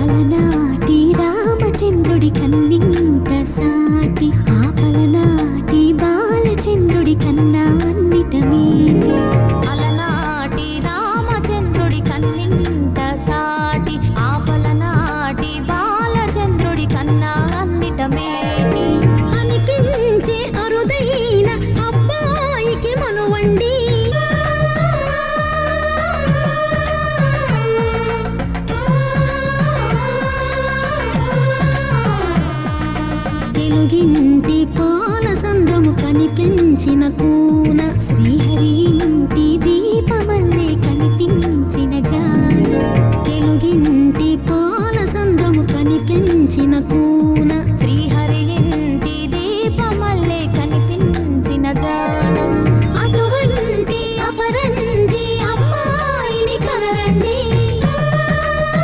అలనాటి రామచంద్రుడి కన్నింత సాటి ఆ పలనాటి బాలచంద్రుడి కన్నా అన్నిట మీటి అలనాటి రామచంద్రుడి కన్నింత సాటి ఆ పలనాటి బాలచంద్రుడి కన్నా అన్నిట మేటి అనిపించే అరుదైన అబ్బాయికి మనువండి తెలుగింటి పాల సంద్రము కనిపించిన కూన శ్రీహరి ఇంటి దీపమల్లే కనిపించిన జాన తెలుగింటి